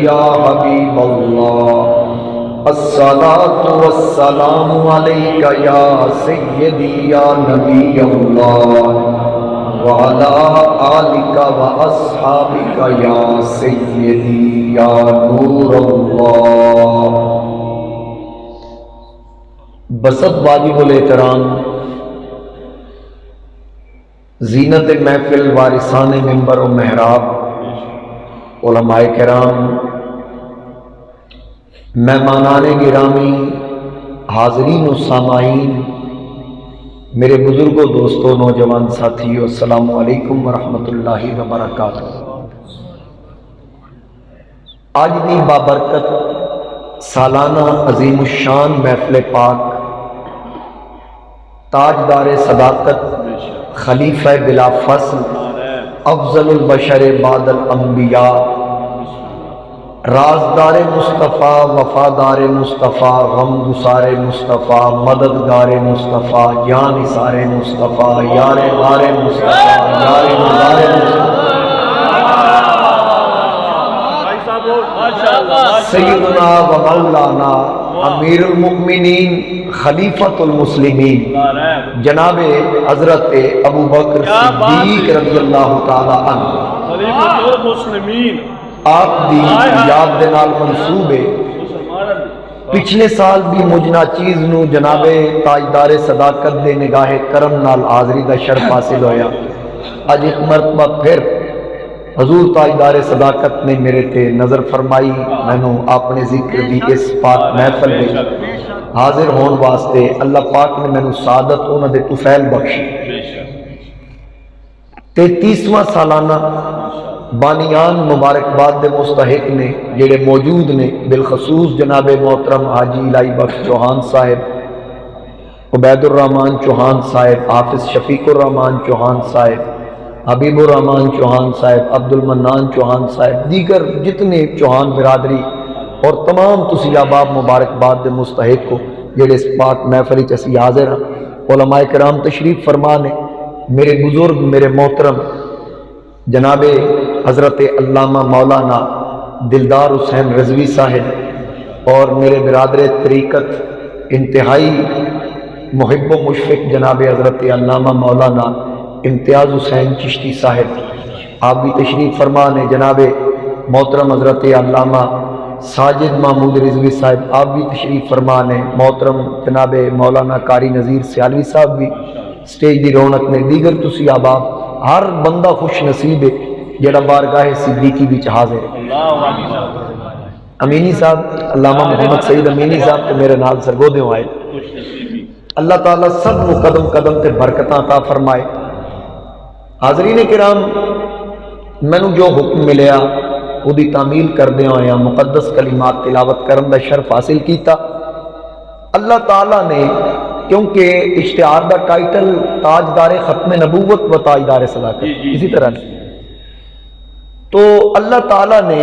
یا حبیب اللہ الصلاة والسلام علیکہ یا سیدی یا نبی اللہ وعلا آلکہ واصحابکہ یا سیدی یا نور اللہ۔ بسط واجب الاحترام زینت محفل وارثان منبر و محراب علماء کرام، مہمانان گرامی، حاضرین و سامعین، میرے بزرگوں، دوستوں، نوجوان ساتھیوں، السلام علیکم ورحمۃ اللہ وبرکاتہ۔ آج دی بابرکت سالانہ عظیم الشان محفل پاک تاجدار صداقت، خلیفہ بلا فصل، افضل البشر بعد الانبیاء، رازدار مصطفیٰ، وفادار مصطفیٰ، غمگسار مصطفیٰ، مددگار مصطفیٰ، جان نثار مصطفیٰ، یار غار مصطفیٰ، یار نثار مصطفیٰ، سیدنا و مولانا امیر المؤمنین خلیفۃ المسلمین جناب حضرت ابو بکر صدیق رضی اللہ تعالی عنہ، خلیفۃ المسلمین، آپ دی یاد دے نال منصوب ہے۔ پچھلے سال بھی مجنا چیز نو جناب تاجدار صداقت دے نگاہ کرم نال حاضری دا شرف حاصل ہویا۔ اج ایک مرتبہ پھر حضور تاجدار صداقت نے میرے تے نظر فرمائی، مینوں اپنے ذکر دی اس پاک محفل میں حاضر ہون واسطے اللہ پاک نے مینوں سعادت انہاں دے طفیل بخشی۔ 33واں سالانہ بانیان مبارکباد دے مستحق نے جڑے موجود نے، بالخصوص جناب محترم حاجی الہی بخش چوہان صاحب، عبید الرحمن چوہان صاحب، حافظ شفیق الرحمن چوہان صاحب، حبیب الرحمن چوہان صاحب، عبد المنان چوہان صاحب، دیگر جتنے چوہان برادری اور تمام تسی احباب مبارکباد دے مستحق کو جڑے اس پاک محفل وچ اسی حاضر ہاں۔ علماء کرام تشریف فرما نے، میرے بزرگ، میرے محترم جناب حضرت علامہ مولانا دلدار حسین رضوی صاحب اور میرے برادر طریقت انتہائی محب و مشفق جناب حضرت علامہ مولانا امتیاز حسین چشتی صاحب، آپ بھی تشریف فرما نے۔ جناب محترم حضرت علامہ ساجد محمود رضوی صاحب، آپ بھی تشریف فرما نے۔ محترم جناب مولانا قاری نذیر سیالوی صاحب بھی سٹیج دی رونق نے۔ دیگر تسی احباب، ہر بندہ خوش نصیب ہے جڑا بارگاہ صدیقی وچ حاضر ہے۔ امینی صاحب، علامہ محمد سعید امینی صاحب تے میرے نال سرگودیوں آئے۔ اللہ تعالیٰ سب نو قدم قدم تے برکتاں عطا فرمائے۔ حاضرین کرام، مینوں جو حکم ملیا وہ دی تعمیل کردے ہویا مقدس کلمات تلاوت کرن دا شرف حاصل کیتا۔ اللہ تعالیٰ نے، کیونکہ اشتہار دا ٹائٹل تاجدار ختم نبوت و تاجدار صداقت اسی طرح ہے، تو اللہ تعالیٰ نے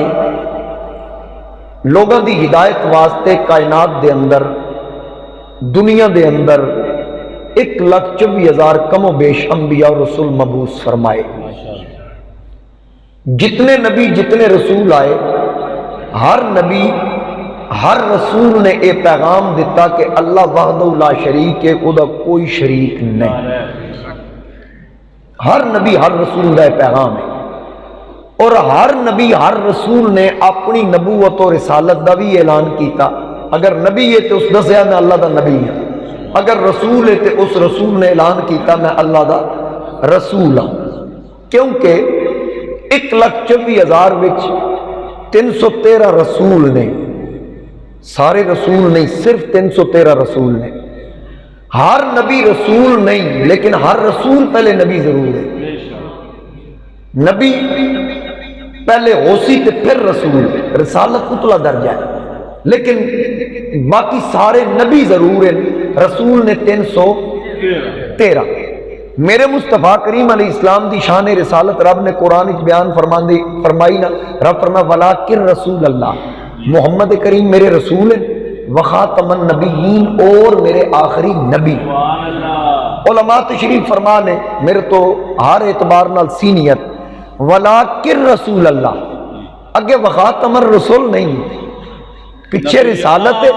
لوگوں دی ہدایت واسطے کائنات دے اندر، دنیا دے اندر 1,24,000 کم و بیش انبیاء اور رسول مبعوث فرمائے۔ جتنے نبی، جتنے رسول آئے، ہر نبی، ہر رسول نے اے پیغام دیتا کہ اللہ وحدہ لا شریک ہے، خدا کوئی شریک نہیں۔ ہر نبی، ہر رسول کا پیغام ہے، اور ہر نبی، ہر رسول نے اپنی نبوت و رسالت کا بھی اعلان کیتا۔ اگر نبی ہے تو اس دسیا میں اللہ دا نبی ہوں، اگر رسول ہے تو اس رسول نے اعلان کیتا میں اللہ دا رسول ہوں۔ کیونکہ 1,24,000 وچ 313 رسول نے، سارے رسول نہیں، صرف 313 رسول نے۔ ہر نبی رسول نہیں، لیکن ہر رسول پہلے نبی ضرور ہے۔ نبی پہلے غوثی تے پھر رسول، رسالت اتلا درجہ ہے، لیکن باقی سارے نبی ضرور ہیں، رسول نے 313۔ میرے مصطفیٰ کریم علیہ السلام دی شان رسالت رب نے قرآن وچ بیان فرمائی نا، رب فرمایا وَلَٰكِن رسول اللہ، محمد کریم میرے رسول ہیں، وخاتم النبیین، اور میرے آخری نبی۔ علماء تشریف فرما نے، میرے تو ہر اعتبار نال سینیت، وَلَٰكِن رسول اللہ، اگے وخاتم الرسول نہیں، پیچھے رسالت ہے،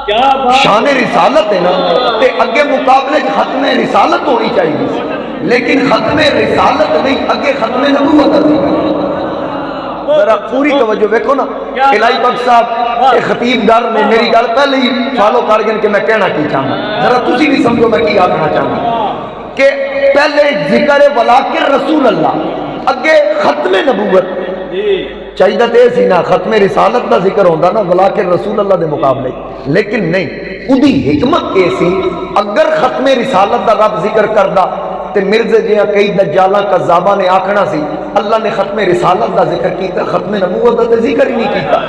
کیا بات شان رسالت ہے نا، تے اگے مقابلے ختم رسالت ہونی چاہیے، لیکن ختم رسالت نہیں، اگے ختم نبوت ہے۔ ذرا پوری توجہ دیکھو نا، الہی بخش صاحب ایک خطیب گر نے میری گل پہلے ہی فالو کر گئے کہ میں کہنا کی چاہنا، ذرا تسی بھی سمجھو میں کی آکھنا چاہنا کہ پہلے ذکر ولاکن رسول اللہ، اگے ختم نبوت چاہیے تے سی نا، ختم رسالت دا ذکر ہوندا نا ولاکن رسول اللہ دے مقابلے، لیکن نہیں، اودی حکمت اے سی اگر ختم رسالت دا رب ذکر کردا تے مرزے جیاں کئی دجالاں کذاباں نے آکھنا سی اللہ نے ختم رسالت دا ذکر کیتا، ختم نبوت دا ذکر ہی نہیں کیتا،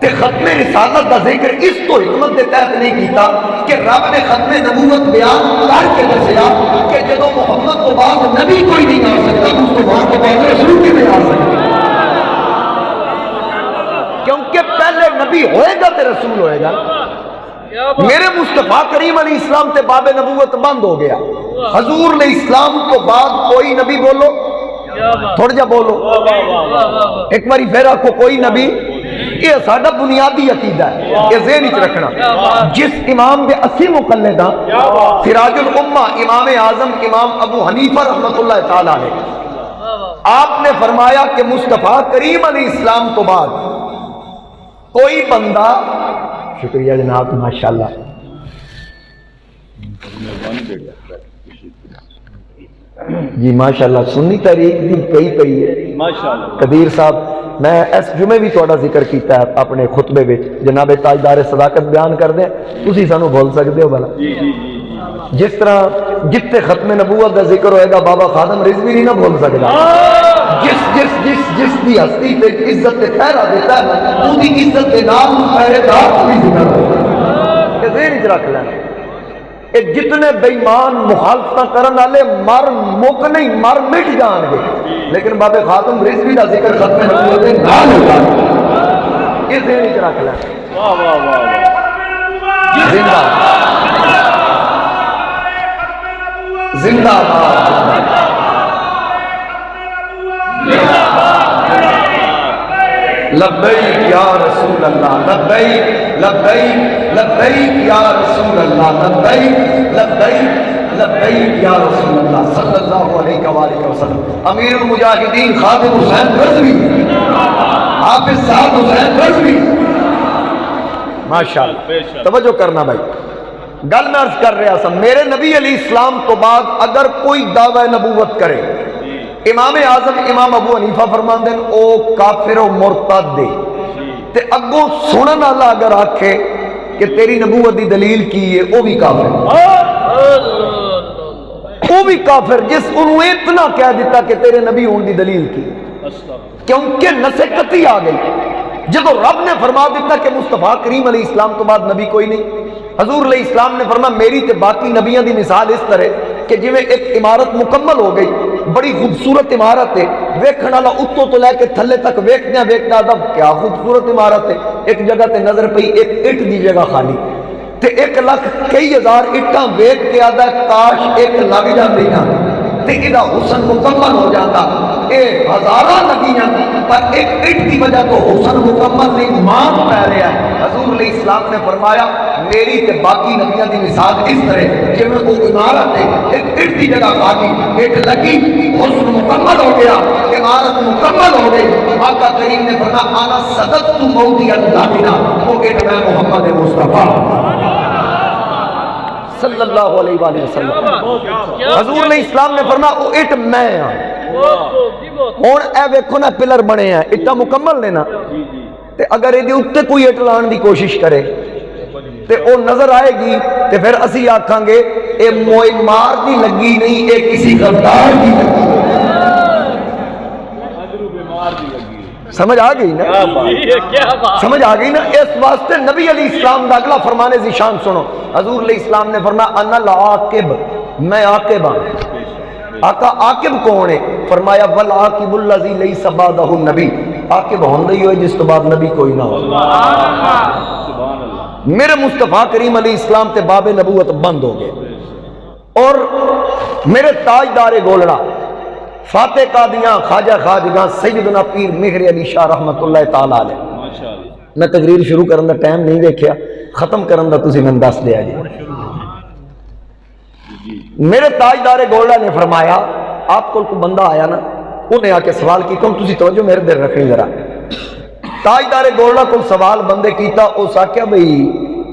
تے ختم رسالت دا ذکر اس تو حکمت دے تحت نہیں کیتا کہ رب نے ختم نبوت بیان کر کے دسیا کہ جدو محمد تو بعد نبی کوئی نہیں آ سکتا، اس تو بعد رسول کی نہیں آ سکتا، کیونکہ پہلے نبی ہوئے گا تے رسول ہوئے گا۔ میرے مصطفیٰ کریم علیہ السلام تے باب نبوت بند ہو گیا، حضور علیہ السلام تو بعد کوئی نبی، بولو تھوڑا جا بولو ایک باری پھر آکھو کوئی نبی، یہ ساڈا بنیادی عقیدہ ہے، یہ ذہن وچ رکھنا۔ جس امام دے 80 مقلد ہاں، سراج الامہ امام اعظم امام ابو حنیفہ رحمۃ اللہ تعالی علیہ، آپ نے فرمایا کہ مصطفیٰ کریم علیہ السلام تو بعد کوئی بندہ، شکریہ جناب ماشاءاللہ، جی ماشاءاللہ سنی تاریخ دی کئی پئی ہے ماشاءاللہ۔ قدیر صاحب میں اس جمعے بھی تھوڑا ذکر کیتا ہے اپنے خطبے وچ، جناب تاجدار صداقت بیان کر دیں، تسی سانو بھول سکتے ہو بھلا؟ جس طرح جتنے ختم نبوت کا ذکر ہوئے گا بابا خادم رضوی نہیں نہ بھول سکتا، جس جس جس جس دی ہستی پہ عزت تے پہرا دیتا ہے وہ دی عزت کے نام پہرے دار بھی ذکر ہوگا، یہ ذہن وچ رکھ لینا۔ یہ جتنے بےمان مخالفت کرن والے مر مک نہیں، مر مٹ جان گے، لیکن بابے خاتم رضوی کا ذکر ختم نبوت کے نام ہوگا، یہ ذہن وچ رکھ لینا۔ واہ واہ واہ، زندہ زندہ باد، لبیک یا رسول اللہ، لبیک لبیک لبیک یا رسول اللہ، لبیک لبیک لبیک یا رسول اللہ صلی اللہ علیہ وآلہ وسلم۔ امیر المجاہدین خادم حسین رضوی، حافظ صاحب حسین رضوی، ماشاءاللہ توجہ کرنا بھائی، گل میں عرض کر رہا سا، میرے نبی علیہ السلام تو بعد اگر کوئی دعوی نبوت کرے، امام اعظم امام ابو حنیفہ فرماندے ہیں او کافر و مرتد دے، تے اگوں سنن والا اگر آکھے کہ تیری نبوت دی دلیل کی ہے، او بھی کافر، او بھی کافر جس انہوں اتنا کہہ دیتا کہ تیرے نبی ہون دی دلیل کی، کیونکہ نصیحت آ گئی۔ جب رب نے فرما دیتا کہ مصطفیٰ کریم علیہ السلام تو بعد نبی کوئی نہیں، حضور علیہ السلام نے فرمایا میری تے باقی نبیوں دی مثال اس طرح کہ جویں ایک عمارت مکمل ہو گئی، بڑی خوبصورت عمارت ہے، ویکھن والا اتوں تو لے کے تھلے تک ویکھدیاں ویکھدا دا کیا خوبصورت عمارت ہے، ایک جگہ تے نظر پئی ایک اٹ دی جگہ خالی، تے 1 لاکھ کئی ہزار اٹاں ویکھ کے آدا کاش ایک لگ جاندی نا تے ادا حسن مکمل ہو جاتا، اے ہزاراں لگیاں پر ایک اٹ کی وجہ تو حسن مکمل نہیں، مان پہ رہا ہے۔ حضور علیہ السلام نے فرمایا میری تے باقی نبیوں کی مثال اس طرح جی میں وہ عمارت ہے ایک اٹ کی جگہ خالی، اٹ لگی حسن مکمل ہو گیا، عمارت مکمل ہو گئی، آقا کریم نے فرمایا انا صدقت موضع الدامنا، وہ اٹ میں محمد مصطفیٰ صلی اللہ علیہ وآلہ وسلم، حضور علیہ السلام نے فرمایا وہ اٹ میں ہاں۔ ہوں اے ویکھو نا پلر بنے ہیں، اٹا مکمل نے نا، تے اگر یہ اتنے کوئی اٹ لان دی کوشش کرے تے او نظر آئے گی تے پھر اسی آکھاں گے اے موئی مار دی لگی نہیں، اے کسی غدار دی لگی، سمجھ آ گئی نا، سمجھ آ گئی نا۔ اس واسطے نبی علیہ السلام دا اگلا فرمانے ذیشان سنو، حضور علیہ السلام نے فرمایا انا العاقب، میں عاقب ہاں۔ آقا عاقب کون ہے؟ فرمایا والعاقب الذی لیس بعدہ النبی، عاقب ہوندا ہی ہوئے جس تو بعد نبی کوئی نہ ہو۔ میرے مصطفیٰ کریم علیہ السلام تے باب نبوت بند ہو گئے، اور میرے تاجدار گولڑا فاتح قادیاں خواجہ خواجگاں سیدنا پیر مہر علی شاہ رحمت اللہ تعالی علیہ. ماشاءاللہ. میں تقریر شروع کرن دا ٹائم نہیں دیکھیا, ختم کرن دا تسی میں دس دیا جی. میرے تاجدار گولڈا نے فرمایا آپ کو بندہ آیا نا, انہیں آ کے سوال کی کم تسی توجہ میرے دل رکھیں ذرا. تاجدار گولڈا کو سوال بندے کیتا اس آکیا بھئی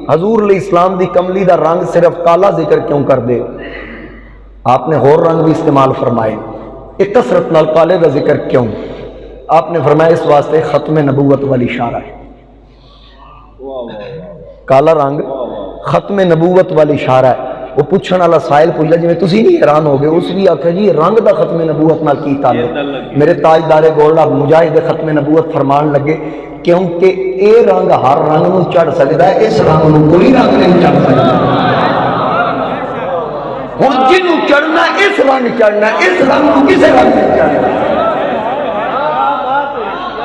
حضور علیہ السلام دی کملی دا رنگ صرف کالا ذکر کیوں کر دے, آپ نے اور رنگ بھی استعمال فرمائے, ایک کثرت نال کالے دا ذکر کیوں؟ آپ نے فرمایا اس واسطے ختم نبوت والی اشارہ ہے. کالا رنگ ختم نبوت والی اشارہ ہے. وہ پوچھنے والا سائل پوچھا جی میں تسی نہیں حیران ہو گئے, اس بھی آکھا جی رنگ دا ختم نبوت نال کی تعلق؟ میرے تاجدار گولڈا مجاہد ختم نبوت فرمان لگے کیونکہ اے رنگ ہر رنگ نو چڑھ سکتا ہے, اس رنگ نو کوئی رنگ نہیں چڑھ سکتا. ہوں جنوں چڑھنا اس رنگ چڑھنا, اس رنگ نو کسے رنگ نہیں چڑھنا.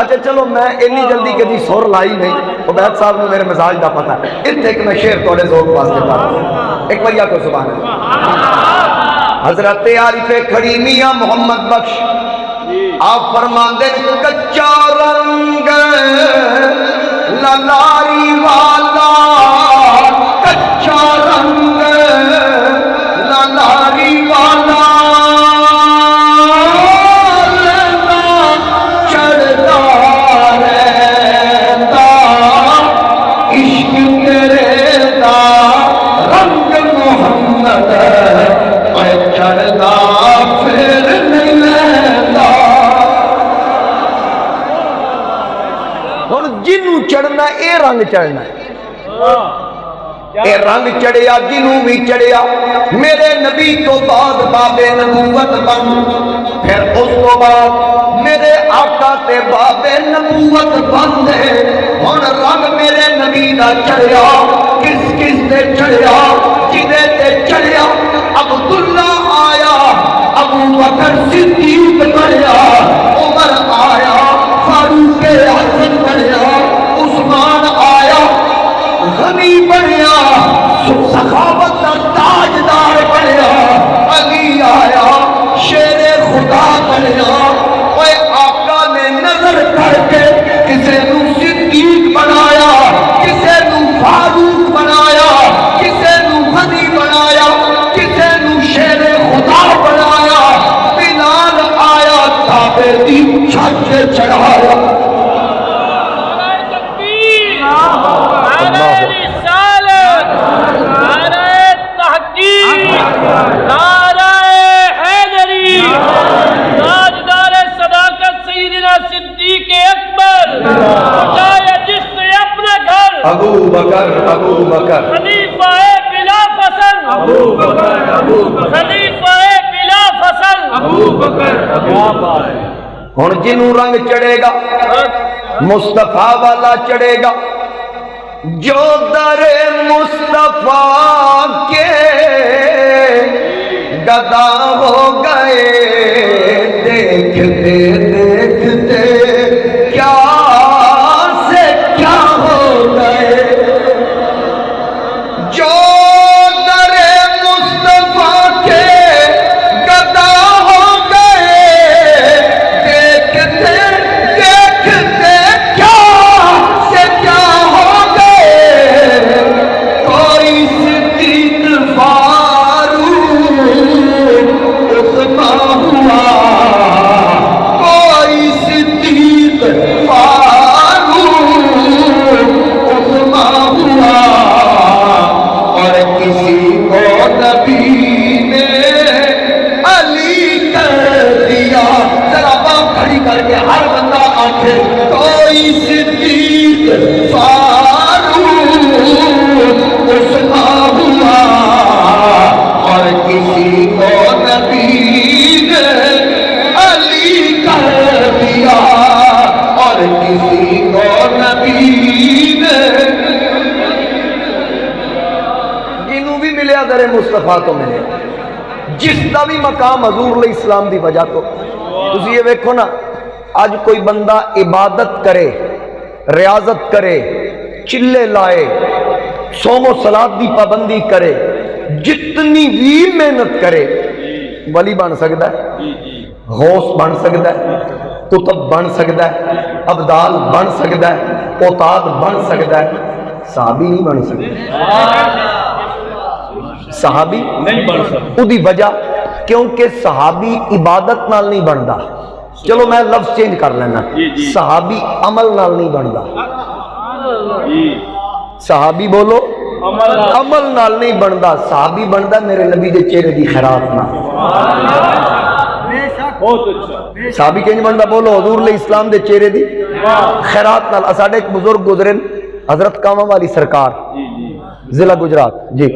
اچھا چلو میں اتنی جلدی کدی سر لائی نہیں, عبید صاحب نے میرے مزاج دا پتا ہے. اتنے ایک میں شعر توڑے ذوق واسطے پڑھا, ایک بار یا کو سبحان اللہ. حضرت عارف کھڑی میاں محمد بخش آپ فرماندے کچا رنگ للاری والا, کچا رنگ للاری والا چڑھتا رہتا عشق تیرے دا رنگ محمد چڑھتا پھر نہیں رہتا. ہوں جنوں چڑھنا اے رنگ چڑھنا ہے, اے رنگ چڑھیا جنوں بھی چڑھیا. میرے نبی تو بعد بابے نبوت بن, پھر اس تو بعد میرے آقا تے بابے نبوت بن دے. ہن رنگ میرے نبی دا چڑھیا کس کس تے چڑھیا؟ جدے تے چڑھیا عبداللہ آیا, ابو بکر صدیق بنیا, عمر آیا, فاروق اعظم بنیا, عثمان آیا غنی بنیا, سخاوت کا تاجدار بنیا, علی آیا شیر خدا بنیا. اوے آقا نے نظر کر کے کسے نو صدیق بنایا, کسے نو فاروق بنایا, کسے نو غنی بنایا, کسے نو شیر خدا بنایا. بلال آیا تابے دی چھت چڑھایا. ابو بکر ابو بکر خلیفہ بلا فصل, ابو بکر ابو بکر خلیفہ بلا فصل, ابو بکر. کیا بات ہے. ہن جنوں رنگ چڑھے گا مصطفیٰ والا چڑھے گا, جو در مصطفیٰ کے گدا ہو گئے, دیکھتے دیکھتے کیا سے کیا ہو گئے. جو در مصطفیٰ کے گدا ہو گئے, دیکھتے دیکھتے کیا سے کیا ہو گئے. کوئی صدیق فاروق عثمان ہوا, کوئی صدیق فاروق عثمان ہوا, اور کسی کو نبی نے علی کر دیا. ذرا باپ کھڑی کر کے ہر بندہ آنکھے کوئی صدیق فاروق عثمان ہوا, اور کسی کو نبی نے علی کر دیا, اور کسی کو نبی نے. جنوں بھی ملیا در مصطفیٰ تو ملے, جس کا بھی مقام حضور علیہ السلام دی وجہ تو. تسی یہ ویکھو نا, آج کوئی بندہ عبادت کرے, ریاضت کرے, چلے لائے, صوم و صلاۃ دی پابندی کرے, جتنی بھی محنت کرے ولی بن سکتا ہے. غوث بن سکتا ہے، قطب بن سکتا ہے، ابدال بن سکتا ہے، اوتاد بن سکتا ہے، صحابی نہیں بن سکتا۔ صحابی نہیں بن سکتا۔ اُدھی وجہ کیونکہ صحابی عبادت نال نہیں بندا، چلو میں لفظ چینج کر لینا، صحابی عمل نال نہیں بندا، صحابی بولو عمل نال نہیں بندا، صحابی بندا میرے نبی دے چہرے دی خیرات نال۔ بہت اچھا۔ صحابی کینج بندا بولو حضور علیہ السلام دے چہرے دی خیرات نال۔ ساڈے ایک بزرگ گزرے حضرت کاواں والی سرکار ضلع گجرات جی،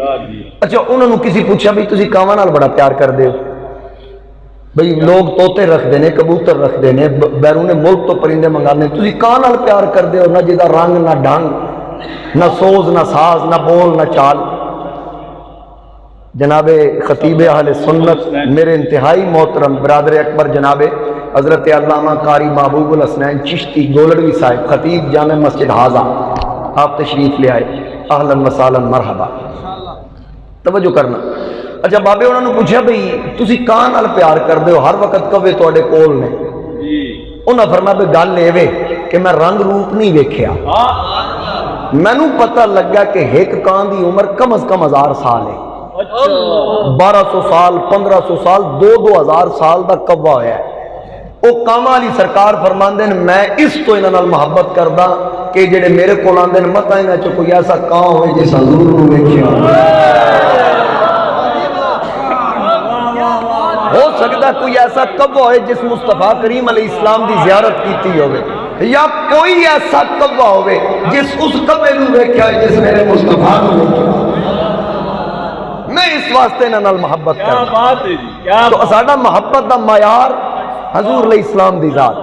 اچھا انہوں نے کسی پوچھا بھی تسی کاواں نال بڑا پیار کر دے ہو؟ بھئی لوگ طوطے رکھ دینے، کبوتر رکھ دینے، بیرون ملک تو پرندے منگانے، تسی کاں نال پیار کر دے ہو؟ نہ جدا رنگ نہ ڈھنگ نہ سوز نہ ساز نہ بول نہ چال۔ جناب خطیب اہل سنت میرے انتہائی محترم برادر اکبر جناب حضرت علامہ قاری محبوب الحسنین چشتی گولڑوی صاحب خطیب جامع مسجد حاضہ، آپ تشریف لے آئے، اہلا وسہلا مرحبا، توجہ کرنا۔ اچھا بابے انہوں نے پوچھا بھئی تسی کہاں نال پیار کر دے ہو؟ ہر وقت کوے توڑے کول نے؟ انہوں نے فرمایا بھئی گل اے وے کہ میں رنگ روپ نہیں ویکھیا، مینوں پتہ لگا کہ ایک کان دی عمر کم از کم 1000 سال ہے، 1200 سال 1500 سال 2000 سال دا کبا ہویا ہے۔ او کاما علی سرکار فرماندے میں اس تو انہاں نال محبت کردا کہ جڑے میرے کول آندے مت انہاں چ کوئی ایسا کان ہوئے جس حضور نو ویکھیا ہو سکتا کوئی ایسا کبا ہوئے جس مصطفیٰ کریم علیہ السلام دی زیارت کیتی ہوئے، یا کوئی ایسا کبا ہوئے جس اس کبے نو ویکھیا ہے جس میرے مصطفیٰ نو ویکھیا۔ میں اس واسطے انہاں نال محبت کیا کردا، بات ہے جی، کیا تو ساڈا محبت دا معیار حضور علیہ السلام دی ذات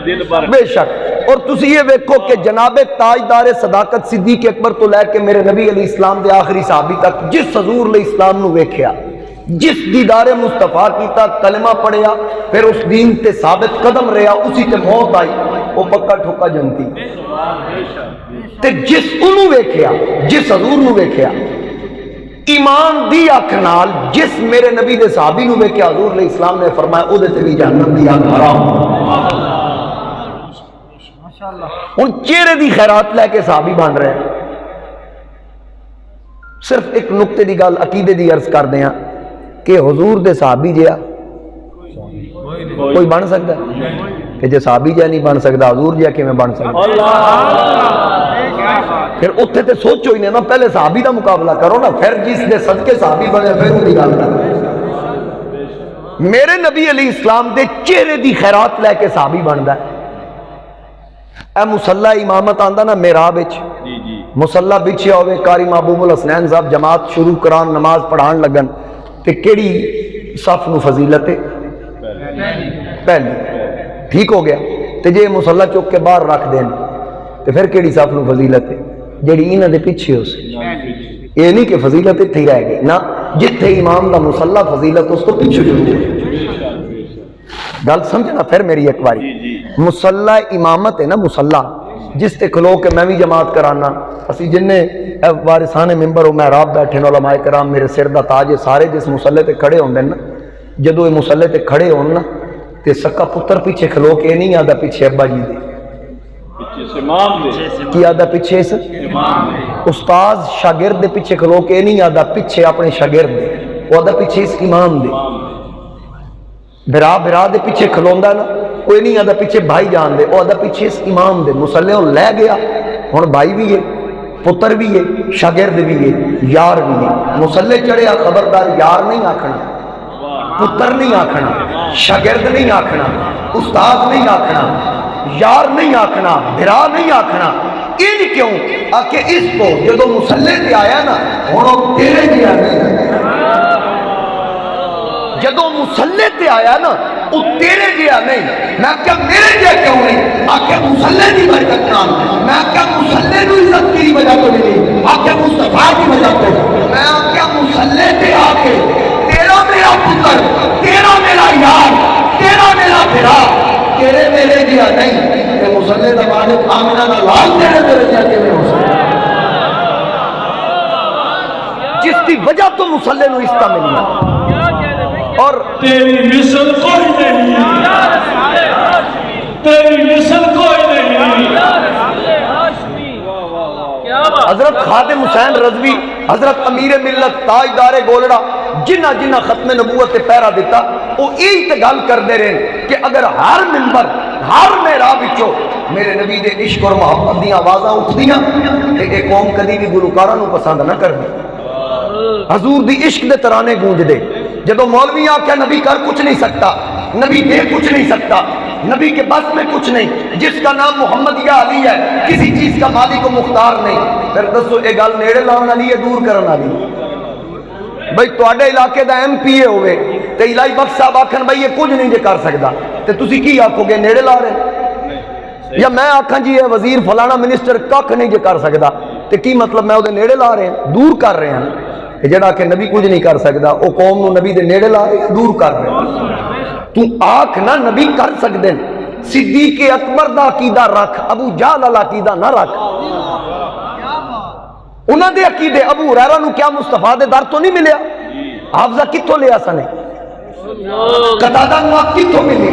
دل بر بے شک۔ اور تسی یہ ویکھو کہ جناب تاجدار صداقت صدیق اکبر تو لے کے میرے نبی علیہ السلام دے آخری صحابی تک جس حضور علیہ السلام نو ویکھیا، جس دیدار مصطفیٰ کیتا، کلمہ پڑھیا، پھر اس دین تے ثابت قدم رہا، اسی تے موت آئی، وہ پکا ٹھوکا جنتی تے جس انہوں ویکھیا، جس حضور نو ویکھیا، ایمان دی اکھ نال جس میرے نبی دے صحابی نو ویکھیا، حضور علیہ السلام نے فرمایا او دے تے بھی جہنم دی اگ حرام۔ ان چہرے دی خیرات لے کے صحابی بن رہے ہیں۔ صرف ایک نقطے دی گل عقیدے دی عرض کر دیاں کہ حضور دے صحابی جیا کوئی بن سکتا ہے؟ کہ جے صحابی جیا نہیں بن سکتا حضور جیا کہ میں بن سکتا؟ پھر اتھے تے سوچو ہی نہیں نا، پہلے صحابی دا مقابلہ کرو نا، پھر جس دے صدقے صحابی بنے پھر وہ دی گل کرو۔ میرے نبی علیہ السلام دے چہرے دی خیرات لے کے صحابی بندا ہے۔ اے مصلی امامت آندا نا محراب وچ، مصلی بچھیا ہوئے، قاری محبوب الحسنین صاحب جماعت شروع کران، نماز پڑھان لگن تے کیڑی صف نو فضیلت ہے؟ پہلی، ٹھیک ہو گیا۔ تے جے مصلی چوک کے باہر رکھ دین تے پھر کیڑی صف نو فضیلت ہے؟ جیڑی انہاں دے پیچھے ہو سی۔ یہ نہیں کہ فضیلت اتھے ہی رہ گئی نا، جتھے امام دا مصلی فضیلت اس تو پیچھے شروع ہو۔ گل سمجھنا پھر میری ایک باری، مصلی امامت ہے نا، مصلی جس تے کھلو کے میں بھی جماعت کرانا، اسی جننے وارثان ممبر و محراب بیٹھے علماء کرام میرے سر دا تاج سارے جس مصلی تے کھڑے ہوندے نا، جدو یہ مصلی تے کھڑے ہون نا تے سکا پتر پیچھے کھلو کے نہیں آدھا پیچھے ابا جی دے، کی آدھا پیچھے اس استاذ شاگرد دے پیچھے کھلو کے نہیں آدھا پیچھے اپنے شاگرد دے، وہ آدھا پیچھے اس امام دے، بھرا دے پیچھے کھلوندا نا کوئی نہیں آدھا پیچھے بھائی جان دے، وہ آدھا پیچھے اس امام دے۔ مصلی ہوں لے گیا، ہوں بھائی بھی ہے، پتر بھی ہے، شاگرد بھی ہے، یار بھی ہے۔ مصلی چڑھیا خبردار یار نہیں آکھنا، پتر نہیں آکھنا، شاگرد نہیں آکھنا، استاد نہیں آکھنا، یار نہیں آکھنا، بھرا نہیں آکھنا۔ ان کیوں آکے اس کو جدو مصلی تے آیا نا ہوں تیرے گیا نہیں، جدو مصلی تے آیا نا وہ تیرے گیا نہیں۔ میں کیا میرے گیا کیوں نہیں؟ آکے مصلی دی برکت نام، میں کیا مصلی نو عزت کی وجہ تو ملی، آکے مصطفیٰ کی وجہ تو، میں کیا مصلی تے آکے تیرا میرا پتر، تیرا میرا یار، تیرا میرا بھرا، تیرے میرے گیا نہیں کہ مصلی دا مالک آمنہ دا لال تیرے میرے گیا کہ میں ہو سکتا جس کی وجہ تو مصلی نو اس کا ملنا۔ اور تیری مثل کوئی نہیں، تیری مثل کوئی نہیں۔ حضرت خادم حسین رضوی، حضرت امیر ملت تاجدار گولڑا، جنہ جنہ ختم نبوت تے پیرا دیتا، وہ یہی تے گل کردے رہے کہ اگر ہر منبر ہر محراب وچوں میرے نبی دے عشق اور محبت دی آوازاں اٹھدیاں تے اے قوم کدی بھی گلوکاراں نوں پسند نہ کردی۔ حضور دی عشق دے ترانے گونج دے، جدو مولوی آکھیا نبی کر کچھ نہیں سکتا، نبی دے کچھ نہیں سکتا، نبی کے بس میں کچھ نہیں، جس کا نام محمد یا علی ہے کسی چیز کا مالک و مختار نہیں، پھر دسو اے گل نیڑے لاؤن والی ہے دور کرن والی؟ بھئی تواڈے علاقے دا ایم پی اے ہوئے تے الہی بخش صاحب آکھن بھئی یہ کچھ نہیں جے کر سکدا تے تسی کی آکھو گے نیڑے لا رہے؟ یا میں آکھاں جی یہ وزیر فلانا منسٹر ککھ نہیں جے کر سکدا تے کی مطلب میں دے نیڑے لا رہے ہیں؟ دور کر رہے ہیں کہ جڑا کہ نبی کچھ نہیں کر سکدا او قوم نو نبی دے نیڑے لا رہے ہیں دور کر رہے ہیں؟ تو آکھ نہ نبی کر سکدے ہیں، صدیق اکبر دا عقیدہ رکھ، ابو جہل والا عقیدہ نہ رکھ۔ انہاں دے عقیدے ابو ہریرہ نو کیا مصطفیٰ دے در تو نہیں ملیا؟ حافظہ کتھوں لیا سنے؟ قتادہ نو کتھوں ملی؟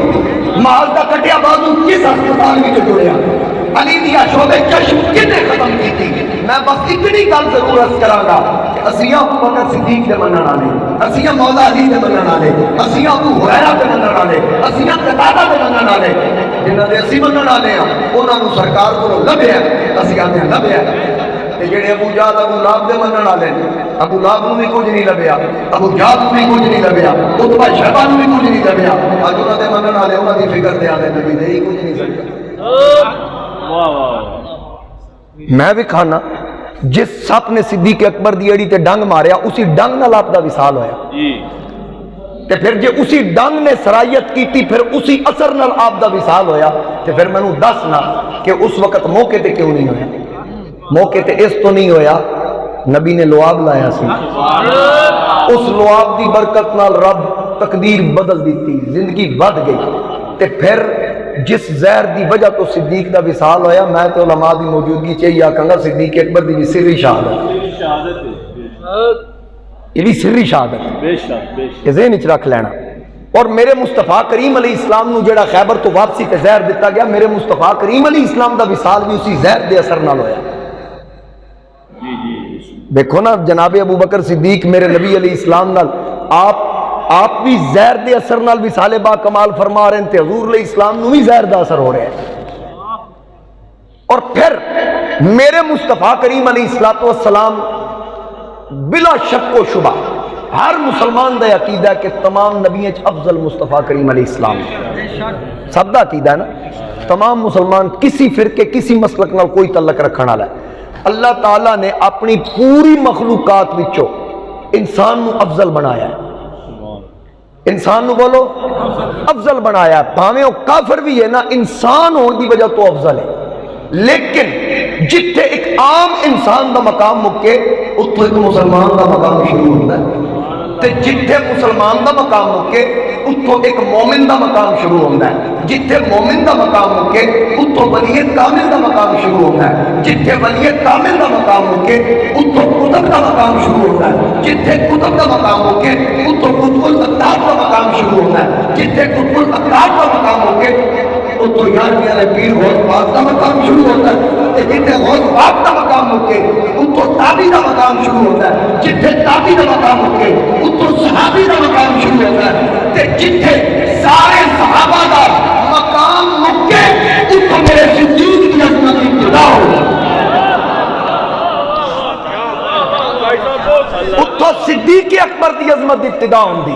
مال دا کٹیا بازو کس ہسپتال وچ جڑیا؟ علی دیا شعبے چشم کنے ختم کیتی؟ میں بس اتنی گل ضرور عرض کراں گا کہ اسیاں ابو بکر صدیق دے منن والے، اسیاں مولا علی دے منن والے، اسیاں ابو ہریرہ دے منن والے، اسیاں قتادہ دے منن والے، جنہاں دے اسی منن والے ہاں انہاں نوں سرکار کولوں لبھیا، اسیاں نے لبھیا۔ تے جڑے ابو جہل ابو لہب دے منن والے، ابو لہب نوں بھی کچھ نہیں لبھیا، ابو جہل نوں بھی کچھ نہیں لبھیا، عتبہ شیبہ نوں بھی کچھ نہیں لبھیا، اج انہاں دے منن والے انہاں دی فکر تے آندے نبی دے ہی کچھ نہیں سکدا۔ میں بھی کھانا جس سپ نے صدیق اکبر دی اڑی تے ڈنگ ماریا اسی ڈنگ نال آپ دا وصال ہویا، تے پھر جے اسی ڈنگ نے سرائیت کیتی پھر اسی اثر نال آپ دا وصال ہویا، تے پھر میں نوں دسنا کہ اس وقت موقع تے کیوں نہیں ہویا؟ موقع تے اس تو نہیں ہویا نبی نے لعاب لایا سی، اس لعاب دی برکت نال رب تقدیر بدل دیتی، زندگی ود گئی، تے پھر جس زہر دی وجہ تو صدیق دا وصال ہویا، میں تو علماء دی موجودگی چاہیے آکھاں گا صدیق اکبر دی بھی سری شہادت، یہ بھی سری شہادت ہے، ذہن وچ رکھ لینا۔ اور میرے مصطفیٰ کریم علیہ السلام نو جڑا خیبر تو واپسی تے زہر دیتا گیا، میرے مصطفیٰ کریم علیہ السلام دا وصال بھی اسی زہر دے اثر نال ہویا۔ دیکھو نا جناب ابو بکر صدیق میرے نبی علیہ السلام نال آپ بھی زہر دے اثر نال وصال با کمال فرما رہے ہیں تے حضور علیہ السلام نو بھی زہر دا اثر ہو رہا ہے۔ اور پھر میرے مصطفیٰ کریم علیہ السلام بلا شک و شبہ ہر مسلمان دا عقیدہ کہ تمام نبیوں افضل مصطفیٰ کریم علیہ السلام، سب دا عقیدہ ہے نا، تمام مسلمان کسی فرقے کسی مسلک نال کوئی تعلق رکھنا والا ہے۔ اللہ تعالیٰ نے اپنی پوری مخلوقات وچوں انسان نو افضل بنایا ہے، انسان نو بولو افضل بنایا ہے، بھاویں وہ کافر بھی ہے نا انسان ہونے دی وجہ تو افضل ہے، لیکن جتھے ایک عام انسان دا مقام مکے اتھے ایک مسلمان دا مقام شروع ہوتا ہے، تے جتھے مسلمان دا مقام مکے اتھوں ایک مومن دا مقام شروع ہوتا ہے، جتھے مومن دا مقام مکے اتھوں ولی کامل دا مقام شروع ہوتا ہے، جتھے ولی کامل دا مقام مکے اتھوں قطب دا مقام شروع ہوتا ہے، جتھے قطب دا مقام مکے اتھوں قطب الاقطاب دا مقام شروع ہوتا ہے، جتھے قطب الاقطاب دا مقام مکے اتھوں یارویں والے پیر غوث پاک دا مقام شروع ہوتا ہے، جتھے غوث پاک دا مقام مکے اتھوں تابی دا مقام شروع ہوتا ہے، جتھے تابی دا مقام مکے اتھوں صحابی دا مقام شروع ہوتا ہے، تے جتھے سارے صحابہ دا مقام مکے اتھوں میرے صدیق دی عظمت کی ابتدا ہو، اتھوں صدیق اکبر دی عظمت دی ابتدا ہوندی،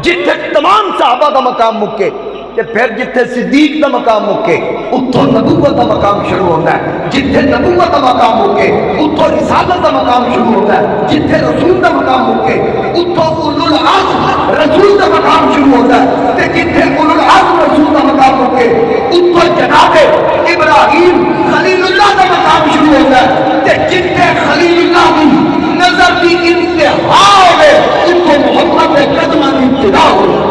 جتھے تمام صحابہ دا مقام مکے کہ پھر جتھے صدیق دا مقام مکے اتھوں نبوت دا مقام شروع ہوتا ہے، جتھے نبوت دا مقام مکے اتھوں رسالت دا مقام شروع ہوتا ہے، جتھے رسول دا مقام مکے اتھوں اولو العزم رسول دا مقام شروع ہوتا ہے، تے جتھے اولو العزم رسول دا مقام مکے اتھوں جناب ابراہیم خلیل اللہ دا مقام شروع ہوتا ہے، تے جتھے خلیل اللہ دی نظر دی انتہا ہوئے اتھوں محمد کے قدمہ دی ابتدا ہوئی۔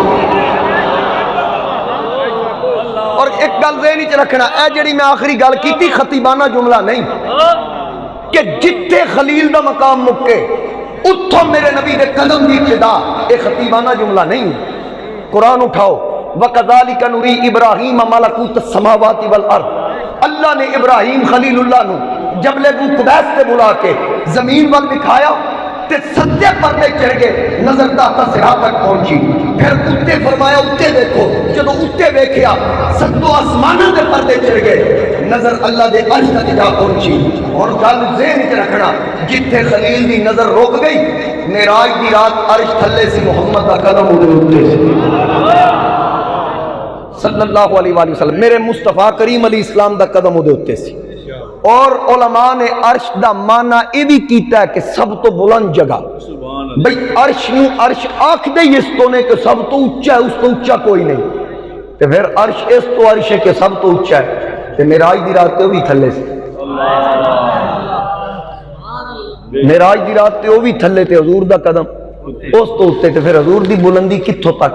اور ایک گل ذہن وچ رکھنا، اے جڑی میں آخری گل کیتی خطیبانہ جملہ نہیں کہ جتھے خلیل دا مقام مکے اتھوں میرے نبی دے قدم دی ابتدا، اے خطیبانہ جملہ نہیں۔ قرآن اٹھاؤ، وَكَذَلِكَ نُرِي إِبْرَاهِيمَ مَلَكُوتَ السَّمَاوَاتِ وَالْأَرْضِ، اللہ نے ابراہیم خلیل اللہ نو جبل ابو قبیس سے بلا کے زمین وال دکھایا تے ستے پردے چڑھ گئے، نظر داتا سرا تک پہنچی، پھر اتے فرمایا اتے دیکھو، جدو اتے دیکھیا ستو آسمانوں دے پردے چڑھ گئے، نظر اللہ دے عرش تک جا پہنچی۔ اور گل ذہن وچ رکھنا، جتھے خلیل دی نظر روک گئی، معراج دی رات عرش تھلے سی، محمد دا قدم اڑے اتے سی صلی اللہ علیہ وآلہ وسلم، میرے مصطفیٰ کریم علیہ السلام دا قدم اڑے اتے سی۔ اور علماء نے عرش دا معنی یہ بھی کیتا ہے کہ سب تو بلند جگہ، بھئی عرش نو عرش آکھ دے اس تو نے کہ سب تو اچھا ہے، اس تو اچھا کوئی نہیں، تو پھر عرش اس تو عرش ہے کہ سب تو اچھا ہے، تو معراج دی رات تے وہ بھی تھلے سے، معراج دی رات تے وہ بھی تھلے تے حضور دا قدم اس تو اتے، تو پھر حضور دی بلندی کتھوں تک؟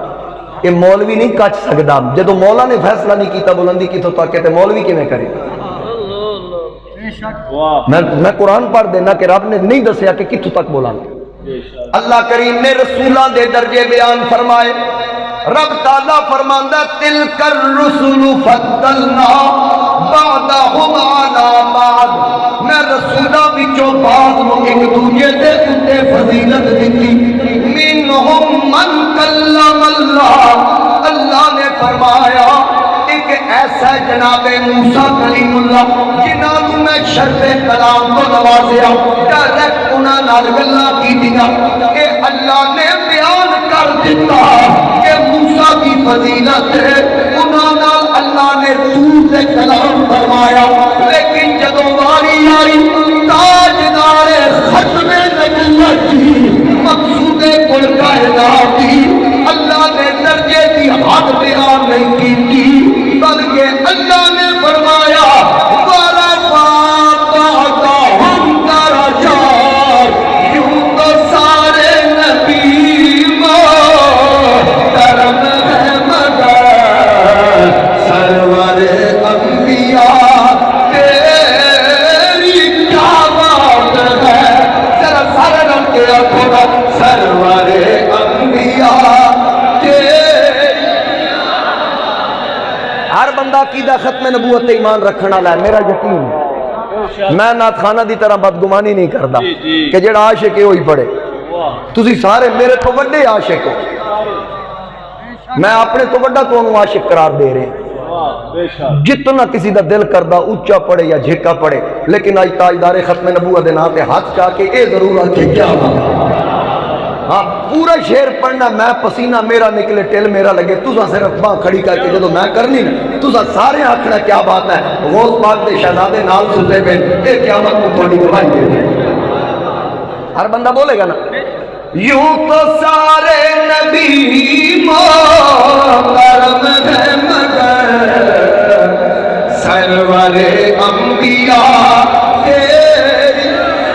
یہ مولوی نہیں کچھ سکدا، جدو مولا نے فیصلہ نہیں کیتا بلندی کتھوں تک ہے، تو مولوی کیویں کرے؟ میں قرآن پڑھ دینا کہ رب نے نہیں دسیا کہ کتھوں تک بولا۔ اللہ کریم نے رسولہ دے درجے بیان فرمائے، رب تعالیٰ فرماندہ تلک الرسل فضلنا بعضهم علی بعض، میں رسولہ بچوں بعض نو ایک دوجے دے اتے فضیلت دیتی، منہم من کلم اللہ، اللہ نے فرمایا ایک ایسا جناب موسیٰ کلیم اللہ جنہاں نو میں شرف کلام کو نوازیا، ڈائریکٹ انہاں نال گلاں کیتیاں، کہ اللہ نے بیان کر دیتا کہ موسیٰ کی فضیلت ہے، انہاں نال اللہ نے طور سے کلام فرمایا، لیکن جدوں واری آئی تاجدار ختم نبوت کی، مقصود کل کائنات کی، اللہ نے درجے کی حد بیان نہیں کی، بلکہ اللہ نے فرمایا وَرَفَعَ بَعْضَهُمْ دَرَجَاتٍ، یوں تو سارے نبی محترم ہیں مگر سرور انبیاء تیری کیا بات ہے، ذرا سارے رب کے آنکھوں سرور انبیاء تیری۔ ہر بندہ عقیدہ ختم نبوت ایمان رکھنا والا ہے، میرا یقین ہے، میں نعت خانہ دی طرح بدگمانی نہیں کردا کہ جڑا عاشق ہے وہی پڑھے، تسی سارے میرے تو بڑے عاشق ہو، میں اپنے تو بڑا تو انہوں عاشق قرار دے رہے ہیں، جتنا کسی دا دل کردہ اچھا پڑھے یا جھکا پڑھے، لیکن آج تاجدار ختم نبوت دے نام تے ہاتھ چاہ کے اے ضرورت ہے کیا بات، ہاں پورا شعر پڑھنا، میں پسینہ میرا نکلے ٹل میرا لگے، تُسا صرف باں کھڑی کر کے جدو میں کرنی نا تُسا سارے آکھنا کیا بات ہے، غوث پاک دے شہزادے نال ستے پہ اے قیامت کو تھوڑی گواہی دے دے، ہر بندہ بولے گا نا یوں تو سارے نبی محترم ہیں مگر سرور انبیاء تیری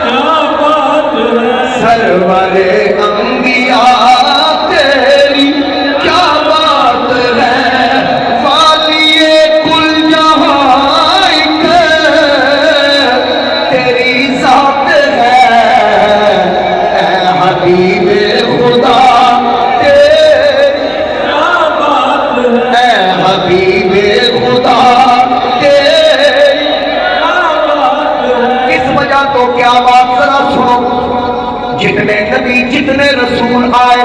کیا بات ہے، سرور انبیاء تیری کیا بات ہے، والی کل جہاں ایک تیری ذات ہے، اے حبیب خدا تیری کیا بات ہے، اے حبیب خدا تیری کیا بات ہے، اس وجہ تو کیا بات ذرا سنو، جتنے نبی جتنے رسول آئے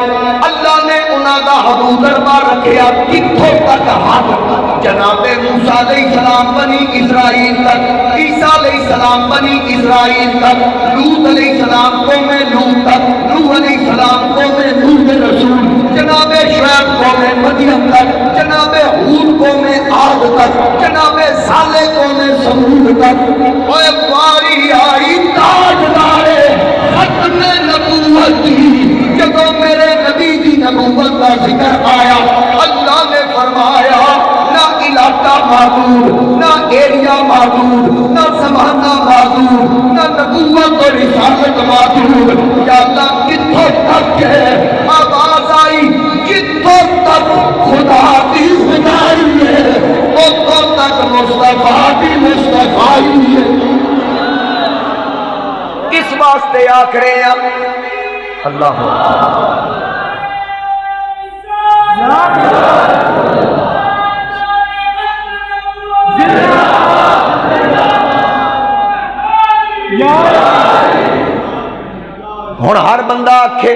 اللہ نے انہاں دا حدود دربار رکھیا، کتھوں تک حد، جناب موسیٰ علیہ السلام بنی اسرائیل تک، عیسیٰ علیہ السلام بنی اسرائیل تک، لوط علیہ السلام قوم لوط تک، نوح علیہ السلام قوم نوح رسول، جناب شعیب قوم مدین تک، جناب ہود قوم عاد تک، جناب صالح قوم ثمود تک، اوے باری آئی تاجدار ختم نبوت کی، جب میرے نبی دی نبوت کا ذکر آیا اللہ نے فرمایا نہ علاقہ معدود، نہ ایریا معدود، نہ زمانہ معدود، نہ نبوت اور رسالت معدود، یا اللہ کتھوں تک ہے، آواز آئی کتھوں تک خدا کی خدائی ہے، اتھوں تک مصطفیٰ کی مصطفیٰ ہے، اس واسطے آکھ رہے ہیں اللہ ہن ہر بندہ آکھے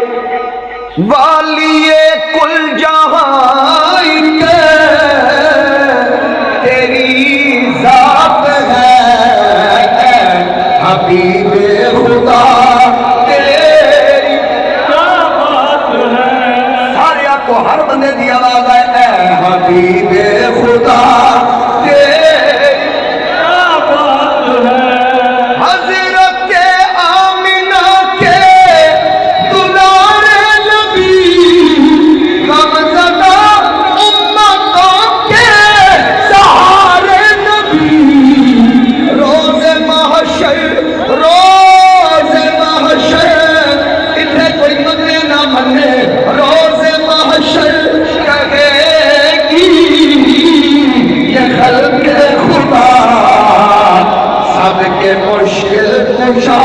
والی کل جہاں کے تیری ذات ہے حبیب خدا تیری کیا بات ہے سارے کو ہر بندے دی آواز ہے اے حبیب خدا تیری کیا بات ہے حضرت آمنہ کے دلار نبی غمزدہ امتوں کے سہارے نبی روز محشر اتنے کوئی منے نہ منے روز محشر کہے گی یہ خلق خدا سب کے مشکل کشا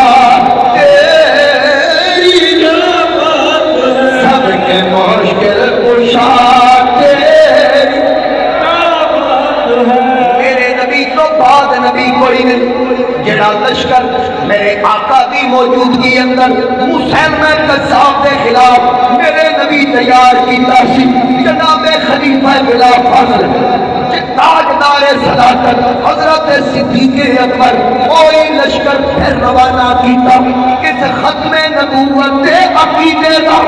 تیری کیا بات ہے سب کے مشکل کشا تیری کیا بات ہے میرے نبی تو بعد نبی کوئی نہیں جڑا لشکر میرے آقا دی موجودگی اندر مسلمہ قذاب دے خلاف میرے نبی تیار کیتا سی جناب خلیفہ بلا فضل تاجدار صداقت حضرت صدیق اکبر کوئی لشکر پھر روانہ کیتا اس ختم نبوت دے عقیدے دا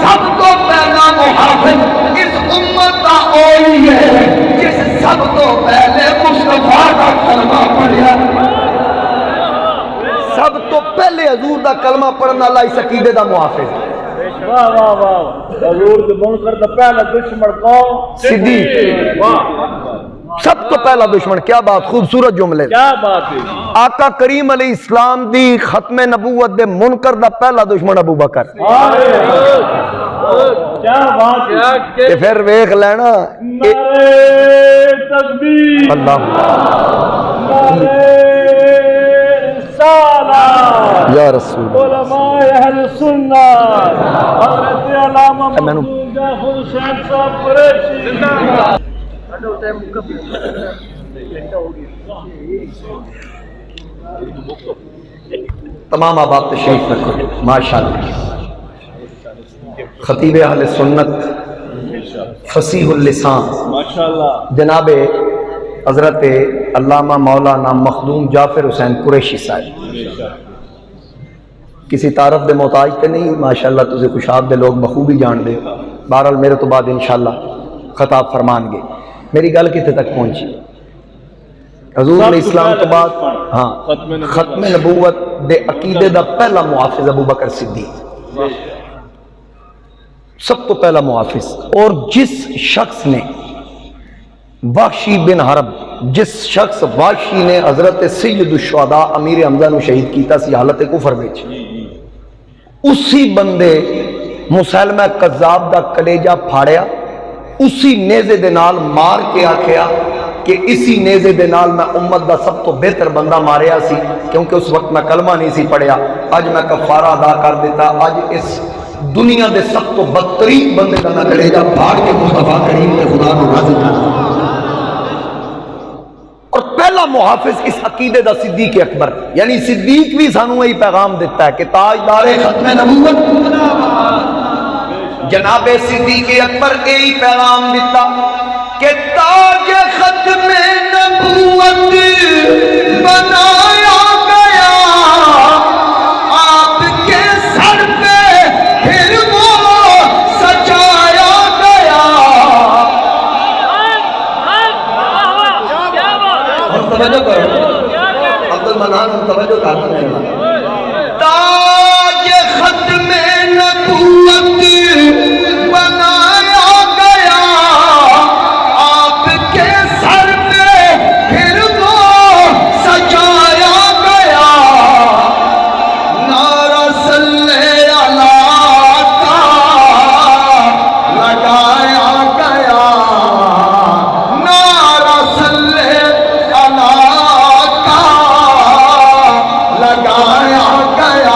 سب تو پہلا محافظ اس امت دا اولی ہے جس سب تو پہلے مصطفیٰ کا کلمہ پڑھیا سب تو پہلے حضور دا کلمہ پڑھنا اللہ اس عقیدے دا محافظ واہ واہ واہ حضور کے منکر دا پہلا دشمن کون؟ صدیق واہ سب تو پہلا دشمن کیا بات خوبصورت جملے کیا بات ہے آقا کریم علیہ السلام دی ختم نبوت دے منکر دا پہلا دشمن ابو بکر کیا بات ہے تے پھر ویکھ لینا نعرے تکبیر اللہ نعرے رسالت یا رسول علماء اہل سنت حضرت علامہ میں نے- محمود جعفر حسین صاحب قریشی تمام آباد تشریف رکھو ماشاءاللہ خطیب اہل سنت فصیح اللسان ماشاءاللہ جناب حضرت علامہ مولانا مخدوم جعفر حسین قریشی صاحب کسی تعارف دے محتاج تے نہیں ماشاءاللہ تجھے خوشاب دے لوگ بخوبی جان دے بہرحال میرے تو بعد انشاءاللہ خطاب فرمان گے میری گل کتے تک پہنچی حضور علیہ السلام تو بعد ہاں ختم نبوت دے عقیدے دا پہلا محافظ ابو بکر صدیق سب تو پہلا محافظ اور جس شخص نے وحشی بن حرب جس شخص وحشی نے حضرت سید الشہداء امیر حمزہ نو شہید کیتا سی حالت کفر وچ اسی بندے مسلمہ قذاب دا کلیجہ پھاڑیا اسی نیزے دے نال مار کے آکھیا کہ اسی نیزے دے نال میں امت دا سب تو بہتر بندہ ماریا سی کیونکہ اس وقت میں کلمہ نہیں سی پڑھیا اج میں کفارہ ادا کر دیتا اج اس دنیا دے سب تو بدترین بندے کا میں کلیجہ پھاڑ کے مصطفیٰ کریم کے خدا کو راضی کرتا اور پہلا محافظ اس عقیدے دا صدیق اکبر یعنی صدیق بھی سانوں یہی پیغام دیتا ہے کہ تاجدار ختم نبوت جناب صدیق اکبر یہی پیغام دیتا کہ تاج ختم نبوت بنایا گیا آپ کے سر پہ پھر وہ سجایا گیا توجہ کرو عبد المنان توجہ کرنا تاج ختم نبوت بنایا گیا آپ کے سر پہ پھر وہ سجایا گیا نعرہ صلی اللہ کا لگایا گیا نعرہ صلی اللہ کا لگایا گیا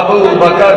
ابو بکر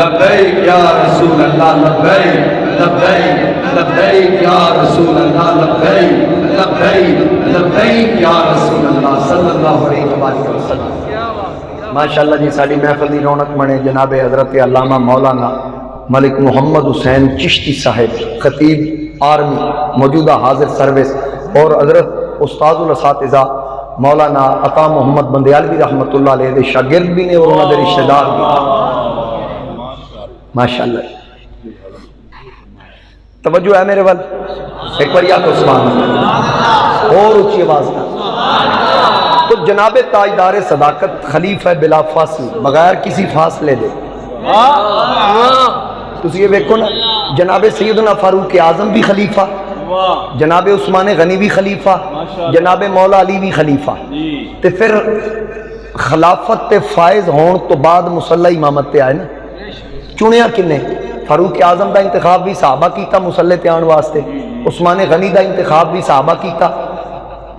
لبیک یا رسول اللہ لبیک لبیک لبیک یا رسول اللہ لبیک لبیک لبیک یا رسول اللہ صلی اللہ علیہ وآلہ وسلم. ماشاءاللہ جی ساری محفل دی رونق بنے جناب حضرت علامہ مولانا ملک محمد حسین چشتی صاحب خطیب آرمی موجودہ حاضر سروس اور حضرت استاد الاساتذہ مولانا عطا محمد بندیالوی رحمۃ اللہ علیہ دے شاگرد بھی نے اور انہوں دے رشتہ دار بھی ماشاءاللہ. توجہ ہے میرے وال ایک بار یا تو سبحان اللہ اور اونچی آواز میں. تو جناب تاجدار صداقت خلیفہ بلا فاصل بغیر کسی فاصلے دے تسی یہ دیکھو نا جناب سیدنا فاروق اعظم بھی خلیفہ جناب عثمان غنی بھی خلیفہ جناب مولا علی بھی خلیفہ تے پھر خلافت تے فائز ہون تو بعد مصلی امامت تے آئے نا چنیا کنے فاروق اعظم دا انتخاب بھی صحابہ کیتا مصلی تے آن واسطے عثمان غنی دا انتخاب بھی صحابہ کیتا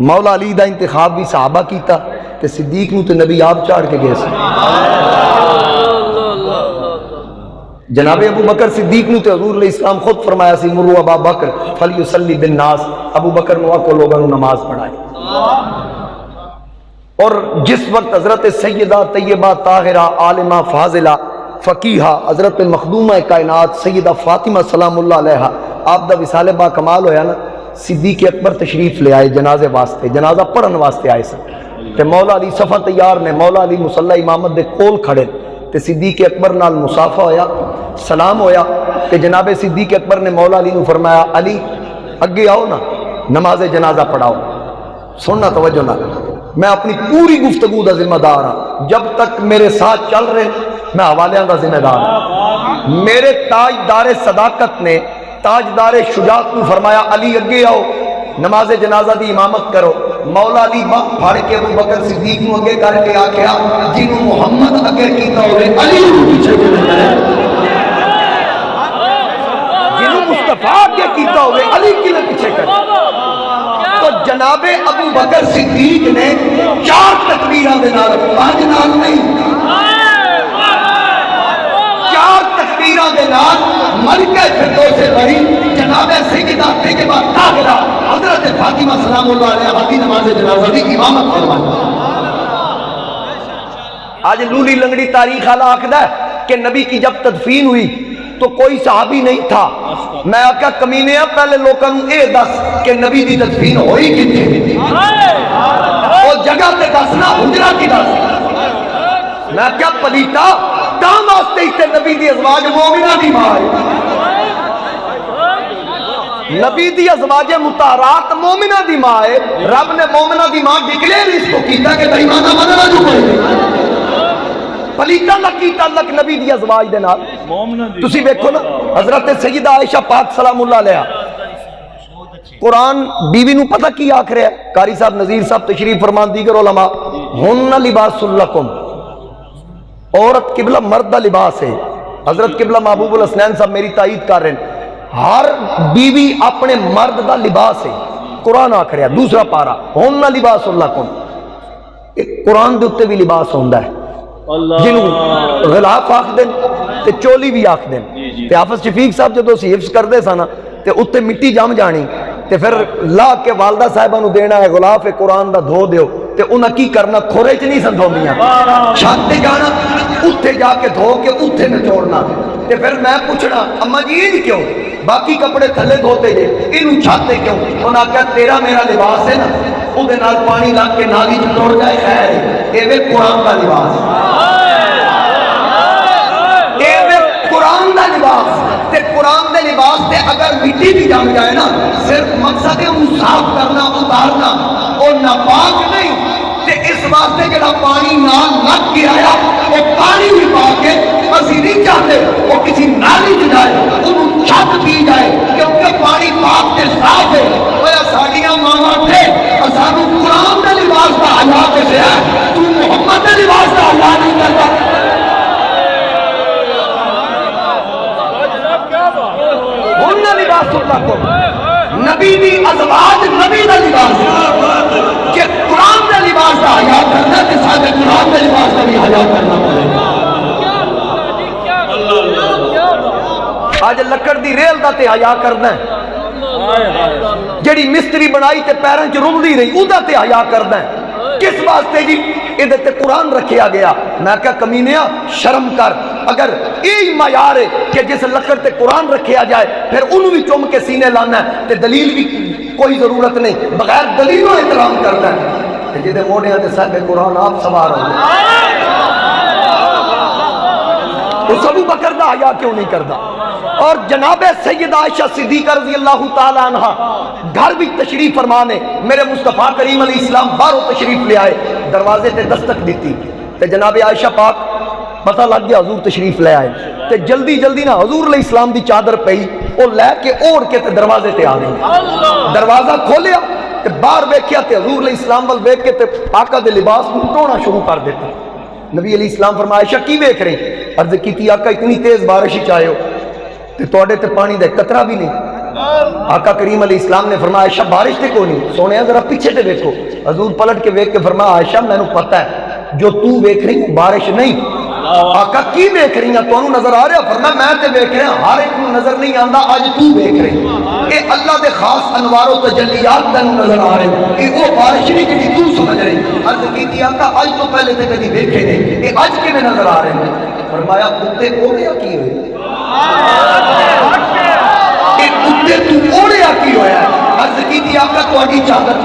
مولا علی دا انتخاب بھی صحابہ کیتا تے صدیق نو تے نبی آپ چاڑ کے گئے سے جناب ابو بکر صدیق نو تے حضور علیہ السلام خود فرمایا سی مرو ابا بکر فلیصلی بالناس ابو بکر نو کو لوگوں نے نماز پڑھائے. اور جس وقت حضرت سیدہ طیبہ طاہرہ عالمہ فاضلہ فقیہہ حضرت مخدومہ کائنات سیدہ فاطمہ سلام اللہ علیہا آپ دا وصال با کمال ہویا نا صدیق اکبر تشریف لے آئے جنازے واسطے جنازہ پڑھن واسطے آئے سن تے مولا علی صفہ تیار نے مولا علی مصلی امامت دے کول کھڑے تے صدیق اکبر نال مصافہ ہویا سلام ہویا تے جناب صدیق اکبر نے مولا علی نو فرمایا علی اگے آؤ نا نماز جنازہ پڑھاؤ. سننا توجہ نہ میں اپنی پوری گفتگو دا ذمہ دار ہاں جب تک میرے ساتھ چل رہے میں حوالیاں دا ذمہ دار ہوں. میرے تاجدار صداقت نے تاجدار شجاعت کو فرمایا علی اگے آؤ نماز جنازہ دی امامت کرو. مولا علی باہ پھاڑ کے ابو بکر صدیق نو اگے کر کے آکھیا جنہوں محمد اگے کیتا ہوئے علی نو پیچھے کرے جنہوں مصطفیٰ اگے کیتا ہوئے علی کی نے پیچھے کرے. تو جناب ابو بکر صدیق نے 4 تکبیراں دے نال 5 نال نہیں 4 تکبیراں دے نال ملکہ فردوس بری جناب سیدہ طیبہ طاہرہ حضرت فاطمہ سلام اللہ علیہا دی نماز جنازہ دی امامت فرمائی. آج لولی لنگڑی تاریخ والا آکھدا ہے کہ نبی کی جب تدفین ہوئی تو کوئی صحابی نہیں تھا. میں آکھا کمینے پہلے لوگوں نے اے دس کہ نبی دی تدفین ہوئی کتنے اور جگہ تے دسنا حجرہ کی دس. میں کیا پلیتا تاں واسطے ہی تے نبی دی ازواج مومنہ دی ماں نبی دی ازواج مطہرات مومنہ دی ماں ہے. رب نے مومنہ دی ماں ڈکلیئر اس کو کیتا کہ بھائی ماں مدنہ جو پڑے پلیتا لکی تعلق نبی دی ازواج دے نال. تسی دیکھو نا حضرت سیدہ عائشہ پاک سلام اللہ علیہ قرآن بیوی نو پتہ کی آکھ رہے ہیں قاری صاحب نظیر صاحب تشریف فرمان دیگر علماء ہن لباس لکم عورت قبلہ مرد دا لباس ہے. حضرت قبلہ محبوب الحسنین صاحب میری تائید کر رہے ہیں ہر بیوی اپنے مرد دا لباس ہے. قرآن آکھ رہے ہیں دوسرا پارا ہن لباس لکم قرآن دے اتے بھی لباس ہوندہ ہے جنہوں غلاف آکھ دیں تے چولی بھی آکھ دیں. تے حافظ شفیق صاحب جدو سی حفظ کر دے سانا تے اتے مٹی جام جانی تے پھر لا کے والدہ صاحبہ نو دینا ہے غلاف قرآن دا دھو دیو تے انہاں کی کرنا کھورے چ نہیں سندھوندیاں چھاتے جانا اتے جا کے دھو کے اتے نچوڑنا. تے پھر میں پوچھنا اما جی یہ کیوں باقی کپڑے تھلے دھوتے جے انہوں چھاتے کیوں. انہاں کہا تیرا میرا لباس ہے نا او دے نال پانی لگ کے نالی چ توڑ جائے خیر ہے اے وے قرآن دا لباس اے وے قرآن دا لباس. تے قرآن دے لباس تے اگر مٹی بھی جم جائے نا صرف مقصد ہے انہوں صاف کرنا اتارنا اور ناپاک نہیں. تے اس واسطے جڑا پانی نال لگ کے آیا وہ پانی بھی پا کے اسی نہیں چاہتے وہ کسی نالی چ جائے انہوں چھت دی جائے کیونکہ پانی پاک تے صاف ہے. وہ ساڈیاں ماواں تھے اسانو قرآن دے لباس دا حیا کسے ہے تو محمد دے لباس دا حیا نہیں کرتا. ہن لکم نبی دی ازواج نبی دا لباس کہ قرآن دا لباس دا حیا کرنا تے ساڈے قرآن دا لباس دا بھی حیا کرنا پڑے گا آج لکڑ دی ریل دا تے حیا کرنا ہے جڑی مستری بنائی تے پیراں چ رلدی رہی او دا تے حیا کرنا ہے کس واسطے جی ادھر تے قرآن رکھیا گیا میں کہا کمینیا شرم کر اگر یہی معیار ہے کہ جس لکڑ تے قرآن رکھیا جائے پھر انہوں بھی چوم کے سینے لانا ہے تے دلیل بھی کوئی ضرورت نہیں بغیر دلیلوں احترام کرتا ہے تے جدے موڑیاں تے صاحب قرآن آپ سوار ہو اس ابو بکر دا حیا کیوں نہیں کردا اور جناب سیدہ عائشہ صدیقہ رضی اللہ تعالی عنہ گھر بھی تشریف فرمانے میرے مصطفیٰ کریم علیہ السلام باہروں تشریف لے آئے دروازے تے دستک دیتی تے جناب عائشہ پاک پتہ لگ گیا حضور تشریف لے آئے تے جلدی جلدی نا حضور علیہ السلام دی چادر پئی او لے کے اوڑھ کے تے دروازے تے آ گئی دروازہ کھولیا تے باہر ویکھیا تے حضور علیہ السلام ول ویکھ کے تے آقا دے لباس نوں ٹونا شروع کر دیتا نبی علیہ السلام فرمایا عائشہ کی ویکھ رہی عرض کیتی آقا اتنی تیز بارش ہی چاہے ہو تے توڑے تے پانی دے قطرہ بھی نہیں آقا کریم علیہ السلام نے فرمایا عائشہ بارش تے کو نہیں سونے ذرا پیچھے تے دیکھو حضور پلٹ کے ویکھ کے فرمایا عائشہ میں نے پتہ ہے جو تو ویکھ رہی بارش نہیں آقا کی ویکھ رہی ہیں تو نظر آ رہا فرمایا میں تے ویکھ رہا ہر ایک نظر نہیں آندا اج تو ویکھ رہی اے اللہ دے خاص انوار و تجلیات تینوں نظر آ رہے اے وہ بارش نہیں جڑی تو سمجھ رہی عرض کیتی آقا اج تو پہلے تے کبھی ویکھے نہیں اے اج کیویں نظر آ رہے ہیں فرمایا کتے اوڑیا کی ہوئے اے کتے تو اوڑیا کی ہویا عرض کیتی آقا تہاڈی چادر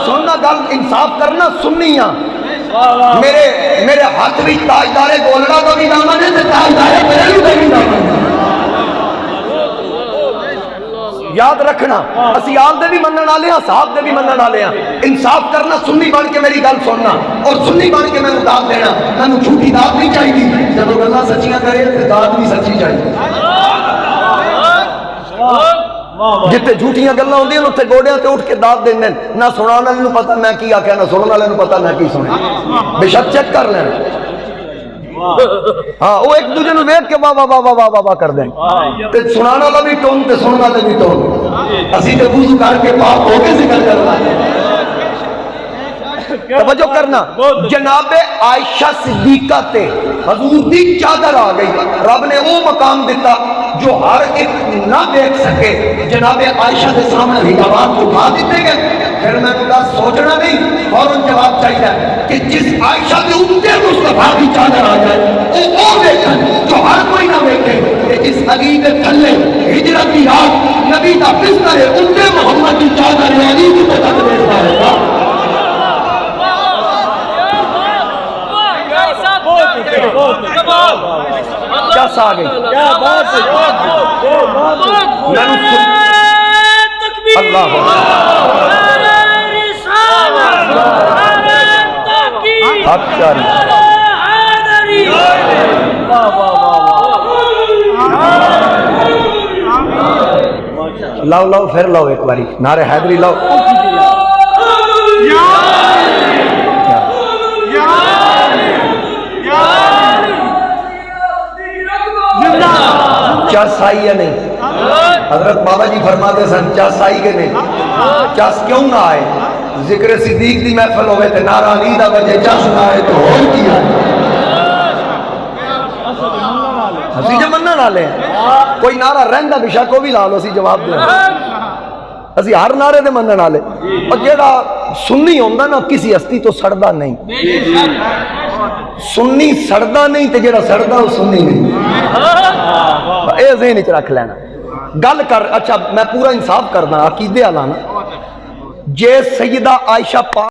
سننا گل انصاف کرنا سننیاں میرے ہاتھ بھی تاجدار گولڑا کا بھی دامن ہے تاجدار بریلو کا بھی دامن ہے یاد رکھنا اسی آل دے بھی منن والے ہیں صاحب دے بھی منن والے ہیں انصاف کرنا سنی بن کے میری گل سننا اور سنی بن کے مینوں داد دینا مینوں جھوٹی داد نہیں چاہیے جب گلاں سچیاں کرے تے داد بھی سچی چاہیے جتے جھوٹیاں گلاں ہوندیاں اوتھے گوڑیاں تے اٹھ کے داد دیندے نہ سنان والے نوں پتہ میں کی آکھیا نہ سنن والے نوں پتہ میں کی سنیا بے شک چیک کر لینا ہاں وہ ایک دوسرے نوں ویکھ کے واہ واہ واہ واہ واہ کر دیں تے سنان والا بھی ٹون تے سنن والے بھی ٹون اسی تے وضو کر کے پاک ہو کے ذکر کرنا توجہ کرنا جناب عائشہ صدیقہ تے حضور دی چادر آ گئی رب نے وہ مقام دیتا جو ہر ایک نہ دیکھ سکے جناب عائشہ دے سامنے حجابات اٹھا دیتے گئے پھر میں نے کہا سوچنا نہیں فوراً جواب چاہیے کہ جس عائشہ کے اوپر مصطفیٰ کی چادر آ جائے وہ دیکھیں جو ہر کوئی نہ دیکھے کہ جس علی کے تھلے ہجرت کی رات نبی کا بستر ہے اوپر محمد کی چادر علی کی طرف دیکھتا ہے کیا سا گئی اللہ لاؤ لاؤ پھر لاؤ ایک باری نعرہ حیدری لاؤ چس آئی یا نہیں حضرت بابا جی فرماتے سن چس آئی کہ نہیں چس کیوں نہ آئے ذکر صدیق دی محفل ہوئے تے نعرہ علی دا وجہ چس نہ آئے تو ہو کیا اسی جو مننا نہ لیں کوئی نعرہ رہندہ بشا کو بھی لا لو اسی جواب دیں اسی ہر نعرے دے مننا لے اور جیڑا سنی ہوندہ نا کسی ہستی تو سڑدا نہیں سنی سڑدا نہیں تے جیڑا سڑدا وہ سنی نہیں اے ذہن وچ رکھ لینا گل کر اچھا میں پورا انصاف کرنا عقیدے والا نا جے سیدہ عائشہ پاک